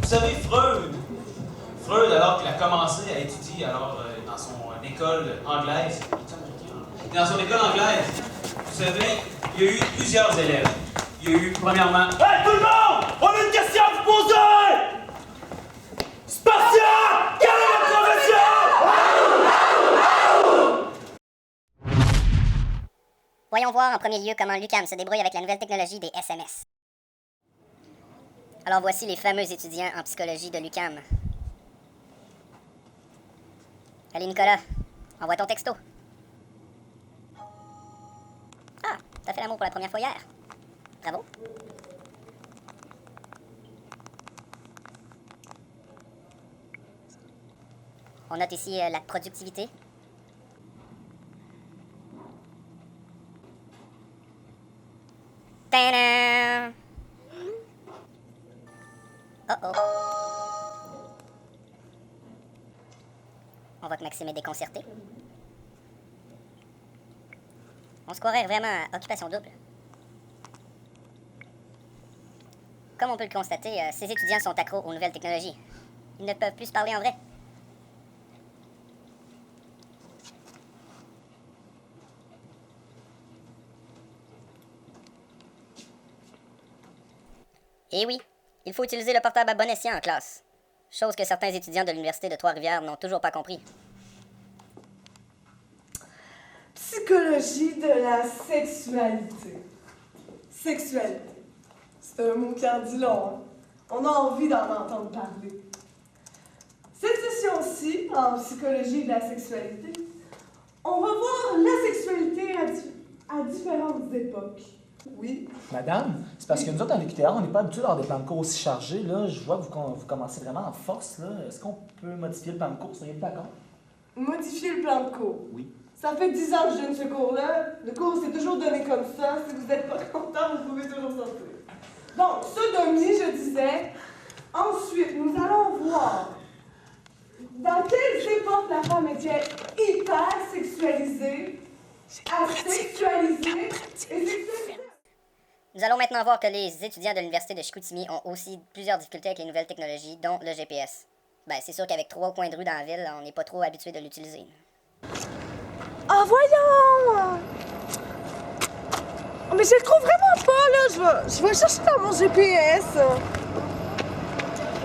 savez, Freud, alors qu'il a commencé à étudier dans son école anglaise, dans son école anglaise, vous savez, il y a eu plusieurs élèves. Il y a eu, premièrement... Hey, tout le monde! On a une question à vous poser! Spartia! Quelle est votre profession? Voyons voir en premier lieu comment l'UQAM se débrouille avec la nouvelle technologie des SMS. Alors voici les fameux étudiants en psychologie de l'UQAM. Allez Nicolas, envoie ton texto. Ah, t'as fait l'amour pour la première fois hier. Bravo. On note ici la productivité. Tadam! Oh. On voit que Maxime est déconcerté. On se croirait vraiment à occupation double. Comme on peut le constater, ces étudiants sont accros aux nouvelles technologies. Ils ne peuvent plus se parler en vrai. Et oui, il faut utiliser le portable à bon escient en classe. Chose que certains étudiants de l'Université de Trois-Rivières n'ont toujours pas compris. Psychologie de la sexualité. Sexualité. C'est un mot qui en dit long, hein? On a envie d'en entendre parler. Cette session-ci, en psychologie de la sexualité, on va voir la sexualité à différentes époques. Oui. Madame, c'est parce que nous autres, en UQTR, on n'est pas habitués d'avoir des plans de cours aussi chargés. Là, je vois que vous commencez vraiment en force. Est-ce qu'on peut modifier le plan de cours? Seriez-vous d'accord? Modifier le plan de cours? Oui. Ça fait 10 ans que je donne ce cours-là. Le cours s'est toujours donné comme ça. Si vous n'êtes pas content, vous pouvez toujours sortir. Donc, sodomie, je disais. Ensuite, nous allons voir dans quelles époques la femme était hyper sexualisée, asexualisée et sexualisée. Nous allons maintenant voir que les étudiants de l'Université de Chicoutimi ont aussi plusieurs difficultés avec les nouvelles technologies, dont le GPS. Ben, c'est sûr qu'avec 3 coins de rue dans la ville, on n'est pas trop habitué de l'utiliser. Ah, voyons! Oh, mais je le trouve vraiment pas, là. Je vais chercher dans mon GPS.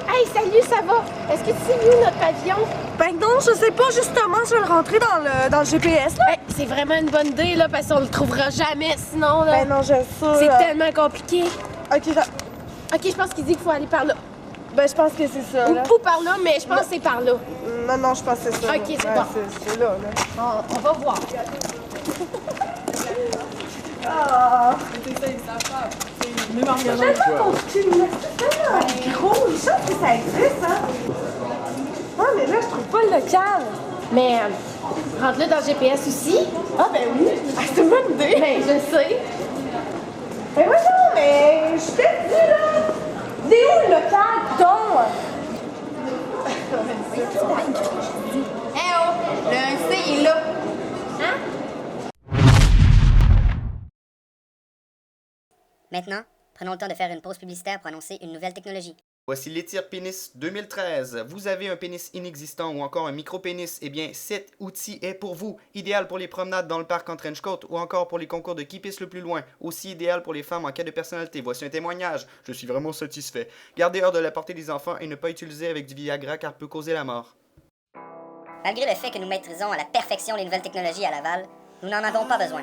Hey, salut, ça va? Est-ce que tu sais où notre pavillon? Ben non, je sais pas, justement. Je vais le rentrer dans le GPS, là. Hey, c'est vraiment une bonne idée, là, parce qu'on le trouvera jamais sinon, là. Ben non, je sais. C'est là. tellement compliqué. OK, OK, je pense qu'il dit qu'il faut aller par là. ben je pense que c'est ça, là. Ou par là, mais je pense que c'est par là. Non, je pense que c'est ça. OK, là. c'est Ouais, bon. C'est là, là. On va voir. Ah! Même en regardant. Tellement compliqué, mais c'est tellement gros. Je pense que ça existe, hein? Ah, mais là, je trouve pas le local. Mais rentre-le dans le GPS aussi. Ah, ben oui. Ah, c'est une bonne idée. Ben, je sais. Mais voyons, mais je t'ai dit, là. Il est où le local, donc? Eh oh, le C, il est là. Hein? Maintenant, prenons le temps de faire une pause publicitaire pour annoncer une nouvelle technologie. Voici l'étire pénis 2013. Vous avez un pénis inexistant ou encore un micro-pénis? Eh bien, cet outil est pour vous. Idéal pour les promenades dans le parc en trench coat ou encore pour les concours de qui pisse le plus loin. Aussi idéal pour les femmes en cas de personnalité. Voici un témoignage. Je suis vraiment satisfait. Gardez hors de la portée des enfants et ne pas utiliser avec du Viagra car peut causer la mort. Malgré le fait que nous maîtrisons à la perfection les nouvelles technologies à Laval, nous n'en avons pas besoin.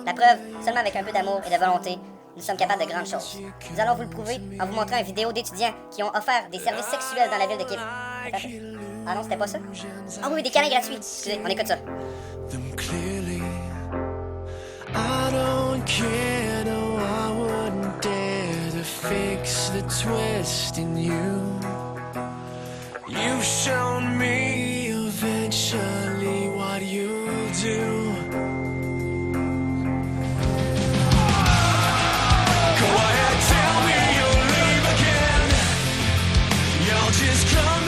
La preuve, seulement avec un peu d'amour et de volonté, nous sommes capables de grandes choses. Nous allons vous le prouver en vous montrant une vidéo d'étudiants qui ont offert des services sexuels dans la ville de Québec. Ah non, c'était pas ça? Ah oui, des câlins gratuits. Excusez, on écoute ça. I don't care, no, I wouldn't dare to fix the twist in you. You've shown me eventually what you do. Go ahead, tell me you'll leave again. You'll just come